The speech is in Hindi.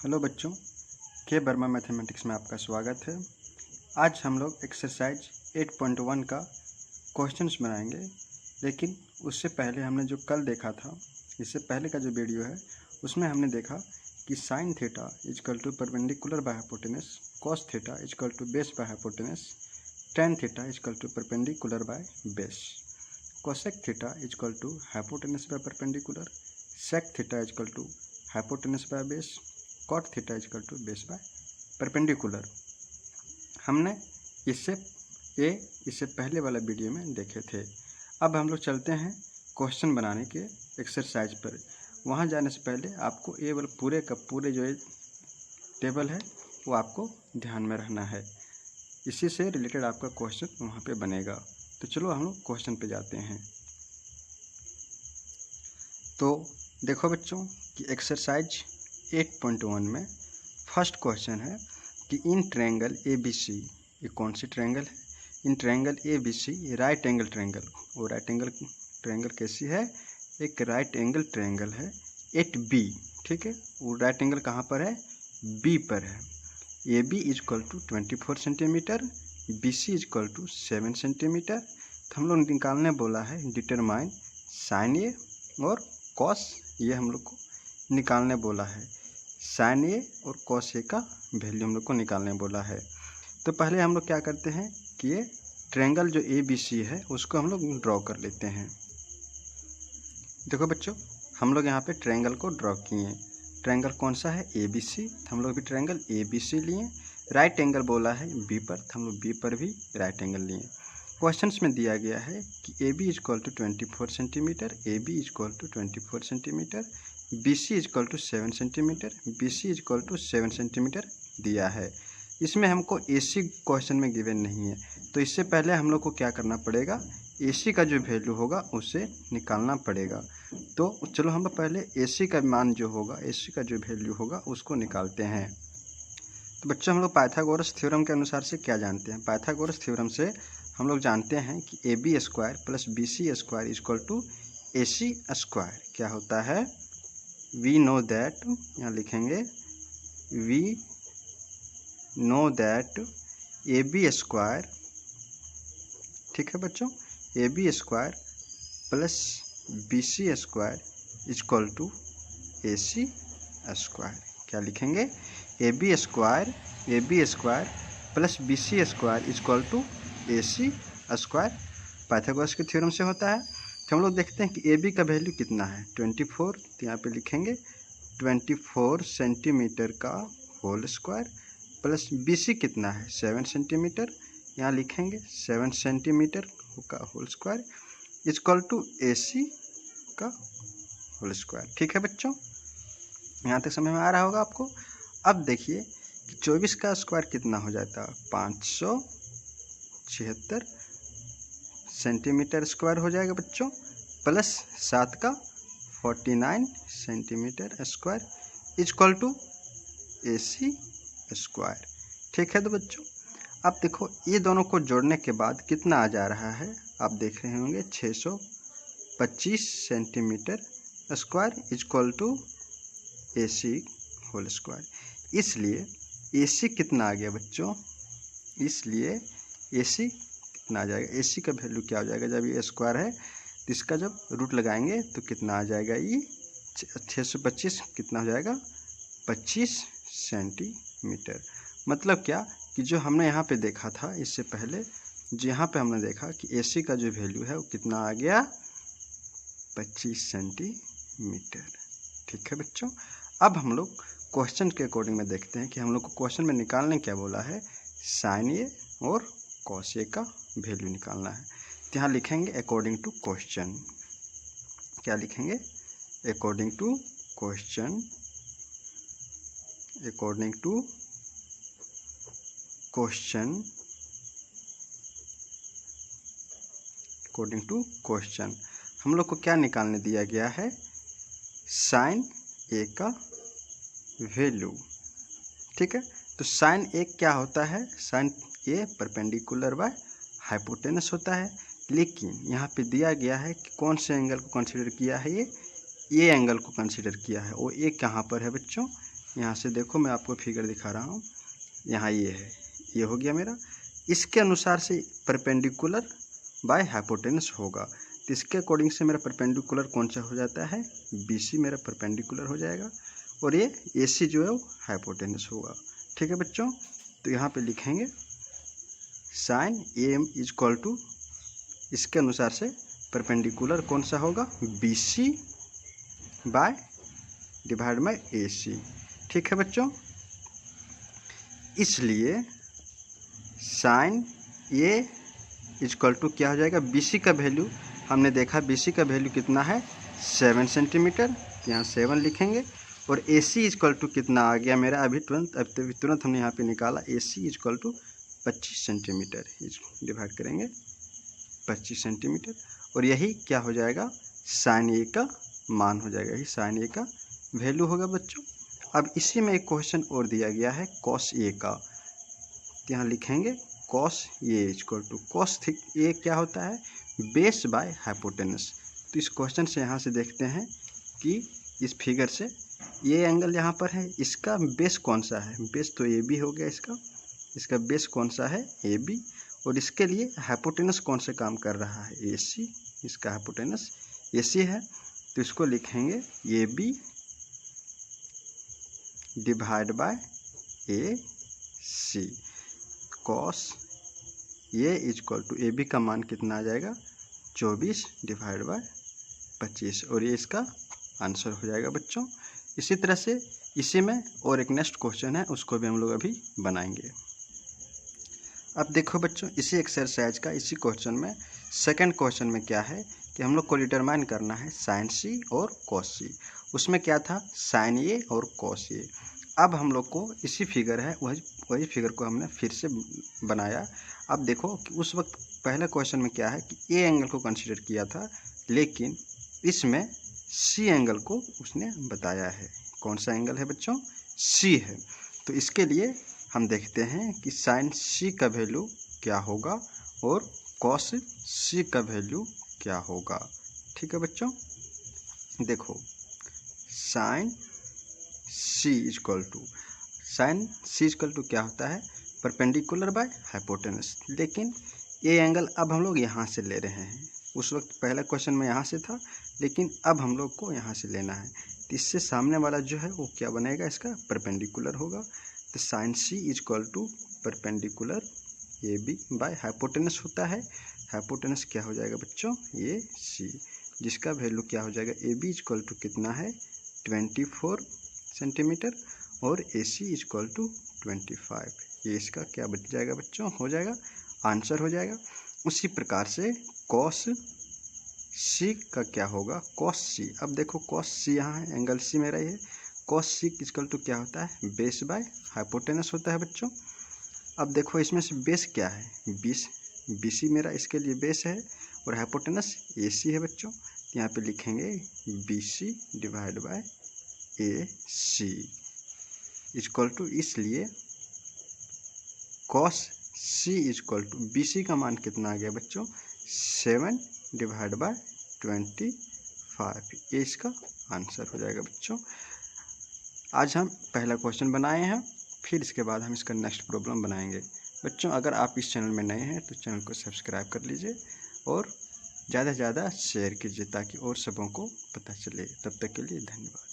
हेलो बच्चों, के वर्मा मैथमेटिक्स में आपका स्वागत है। आज हम लोग एक्सरसाइज 8.1 का क्वेश्चंस बनाएंगे, लेकिन उससे पहले हमने जो कल देखा था, इससे पहले का जो वीडियो है उसमें हमने देखा कि sine theta is equal to perpendicular by hypotenuse, cos theta is equal to base by hypotenuse, tan theta is equal to perpendicular by base, cosec theta is equal to hypotenuse by perpendicular, sec theta is equal to hypotenuse by base, cot theta is equal to base by perpendicular. हमने इससे पहले वाला वीडियो में देखे थे। अब हम लोग चलते हैं क्वेश्चन बनाने के एक्सरसाइज पर। वहाँ जाने से पहले आपको ये वाला पूरे का पूरे जो टेबल है वो आपको ध्यान में रहना है, इसी से रिलेटेड आपका क्वेश्चन वहाँ पे बनेगा। तो चलो हम लोग क्वेश्चन पे जाते हैं। तो देखो बच्चों कि एक्सरसाइज 8.1 में फर्स्ट क्वेश्चन है कि इन ट्रायंगल ABC, ये कौन सी ट्रायंगल है? In triangle ABC right angle triangle. वो राइट एंगल ट्रायंगल कैसी है? एक राइट एंगल ट्रायंगल है एट B, ठीक है। वो राइट एंगल कहाँ पर है? B पर है। AB is equal to 24 centimetre, BC is equal to 7 centimetre. तो हम लोग निकालने बोला है डिटरमाइन साइन ए और कॉस, ये हम लोग को निकालने बोला है। साइन ए और कॉस ए का वैल्यू हम लोग को निकालने बोला है। तो पहले हम लोग क्या करते हैं कि ये ट्रायंगल जो ABC है उसको हम लोग ड्रॉ कर लेते हैं। देखो बच्चों, हम लोग यहाँ पे ट्रायंगल को ड्रॉ किए। ट्रायंगल कौन सा है? ABC। तो हम लोग भी ट्रायंगल ABC लिए। राइट एंगल बोला है B पर, तो हम लोग B पर भी राइट एंगल लिए। क्वेश्चंस में दिया गया है कि AB is equal to 24 centimetre, AB is equal to 24 centimetre, BC is equal to 7 centimetre, BC is equal to 7 centimetre दिया है। इसमें हमको AC क्वेश्चन में गिवन नहीं है, तो इससे पहले हम लोग को क्या करना पड़ेगा? AC का जो वैल्यू होगा उसे निकालना पड़ेगा। तो चलो हम पहले AC का मान जो होगा, AC का जो वैल्यू होगा उसको निकालते हैं। तो बच्चों, हम लोग पाइथागोरस थ्योरम के अनुसार से क्या जानते हैं? पाइथागोरस थ्योरम से हम लोग जानते हैं कि AB square plus BC square is equal to AC square क्या होता है? वी नो दैट, यहाँ लिखेंगे we know that AB square, ठीक है बच्चों, AB square plus BC square is equal to AC square. क्या लिखेंगे? AB square plus BC square is equal to AC square Pythagoras के थ्योरम से होता है। तो हम लोग देखते हैं कि AB का वैल्यू कितना है? 24। तो यहाँ पे लिखेंगे 24 सेंटीमीटर का होल स्क्वायर प्लस BC कितना है? 7 सेंटीमीटर, यहाँ लिखेंगे 7 सेंटीमीटर का whole square is equal to AC का होल स्क्वायर। ठीक है बच्चों, यहाँ तक समझ में आ रहा होगा आपको। अब देखिए कि 24 का स्क्वायर कितना हो जाता है? 576 सेंटीमीटर स्क्वायर हो जाएगा बच्चों, प्लस 7 का 49 centimetre square is equal to AC square. ठीक है तो बच्चों, अब देखो ये दोनों को जोड़ने के बाद कितना आ जा रहा है? आप देख रहे होंगे 625 centimetre square is equal to AC whole square. इसलिए AC कितना आ गया बच्चों? इसलिए AC कितना आ जाएगा? AC का वैल्यू क्या हो जाएगा? जब ये स्क्वायर है तो इसका जब रूट लगाएंगे तो कितना आ जाएगा? ये 625 कितना हो जाएगा? 25 सेंटीमीटर। मतलब क्या कि जो हमने यहाँ पे देखा था इससे पहले, जो यहाँ पे हमने देखा कि AC का जो वैल्यू है वो कितना आ गया? 25 सेंटीमीटर। ठीक है बच्चों, अब हम लोग क्वेश्चन के अकॉर्डिंग में देखते हैं कि हम लोग को क्वेश्चन में निकालने क्या बोला है? साइन ए और कॉस ए का वैल्यू निकालना है। तो यहाँ लिखेंगे अकॉर्डिंग टू क्वेश्चन। क्या लिखेंगे? According to question, according to question, according to question हम लोग को क्या निकालने दिया गया है? साइन ए का वैल्यू। ठीक है, तो साइन ए क्या होता है? Sine A perpendicular by hypotenuse होता है, लेकिन यहाँ पे दिया गया है कि कौन से एंगल को कंसीडर किया है? ये एंगल को कंसीडर किया है। वो ए कहाँ पर है बच्चों? यहाँ से देखो मैं आपको फिगर दिखा रहा हूँ, यहाँ ये है, ये हो गया मेरा। इसके अनुसार से परपेंडिकुलर बाय हाइपोटेनस होगा, तो इसके अकॉर्डिंग से मेरा परपेंडिकुलर कौन सा हो जाता है, BC मेरा परपेंडिकुलर हो जाएगा और ये AC जो है वो हाइपोटेनस होगा। ठीक है बच्चों, तो यहाँ पे लिखेंगे sine AM is equal to, इसके अनुसार से परपेंडिकुलर कौन सा होगा, BC by divide by AC। ठीक है बच्चों, इसलिए साइन A इक्वल टू क्या हो जाएगा, BC का वैल्यू हमने देखा, BC का वैल्यू कितना है 7 सेंटीमीटर, यहाँ 7 लिखेंगे। और AC इक्वल टू कितना आ गया मेरा, अभी तुरंत हमने यहाँ पे निकाला, AC equal to 25 centimetre, divide करेंगे 25 सेंटीमीटर, और यही क्या हो जाएगा, साइन A का मान हो जाएगा, यही साइन A का वैल्यू होगा बच्चों। अब इसी में एक क्वेश्चन और दिया गया है कॉस A का, तो यहाँ लिखेंगे cos A equal to, cos A क्या होता है, बेस बाय हाइपोटेनस। तो इस क्वेश्चन से यहाँ से देखते हैं कि इस फिगर से ये एंगल यहाँ पर है, इसका बेस कौन सा है, बेस तो AB हो गया, इसका बेस कौन सा है, AB, और इसके लिए हाइपोटेनस कौन से काम कर रहा है, AC, इसका हाइपोटेनस AC है, तो इसको लिखेंगे AB divide by AC, cos A equal to AB का मान कितना आ जाएगा 24 डिवाइड बाय 25, और ये इसका आंसर हो जाएगा बच्चों। इसी तरह से इसी में और एक नेक्स्ट क्वेश्चन है, उसको भी हम लोग अभी बनाएंगे। अब देखो बच्चों, इसी एक्सरसाइज का इसी क्वेश्चन में सेकंड क्वेश्चन में क्या है कि हम लोग को डिटरमाइन करना है साइन C और कॉस C। उसमें क्या था, साइन A और कॉस A। अब हम लोग को इसी फिगर है, वही फिगर को हमने फिर से बनाया। अब देखो कि उस वक्त पहले क्वेश्चन में क्या है कि A एंगल को कंसीडर किया था, लेकिन इसमें C एंगल को उसने बताया है। कौन सा एंगल है बच्चों, C है। तो इसके लिए हम देखते हैं कि साइन C का वैल्यू क्या होगा और कॉस C का वैल्यू क्या होगा। ठीक है बच्चों, देखो sine C equal to, sine C equal to क्या होता है, परपेंडिकुलर बाय हाइपोटेनस, लेकिन ये एंगल अब हम लोग यहाँ से ले रहे हैं। उस वक्त पहला क्वेश्चन में यहाँ से था, लेकिन अब हम लोग को यहाँ से लेना है, तो इससे सामने वाला जो है वो क्या बनेगा, इसका परपेंडिकुलर होगा। तो sine C equal to perpendicular AB by hypotenuse होता है, हाइपोटेनस क्या हो जाएगा बच्चों, ये C, जिसका वैल्यू क्या हो जाएगा, AB इक्वल टू कितना है 24 सेंटीमीटर और AC इक्वल टू 25, ये इसका क्या बच जाएगा बच्चों, हो जाएगा आंसर हो जाएगा। उसी प्रकार से कॉस C का क्या होगा, कॉस C। अब देखो कॉस C यहाँ है, एंगल C मेरा ये, कॉस C इक्वल टू क्या होता है, बेस बाय हाइपोटेनस होता है बच्चों। अब देखो इसमें से बेस क्या है, BC मेरा इसके लिए बेस है और हाइपोटेनस AC है बच्चों। यहाँ पे लिखेंगे BC divide by AC equal to, इसलिए cos C equal to BC का मान कितना आ गया बच्चों, 7 डिवाइड बाय 25, ये इसका आंसर हो जाएगा बच्चों। आज हम पहला क्वेश्चन बनाए हैं, फिर इसके बाद हम इसका नेक्स्ट प्रॉब्लम बनाएंगे। बच्चों अगर आप इस चैनल में नए हैं तो चैनल को सब्सक्राइब कर लीजिए और ज़्यादा से ज़्यादा शेयर कीजिए ताकि और सबों को पता चले। तब तक के लिए धन्यवाद।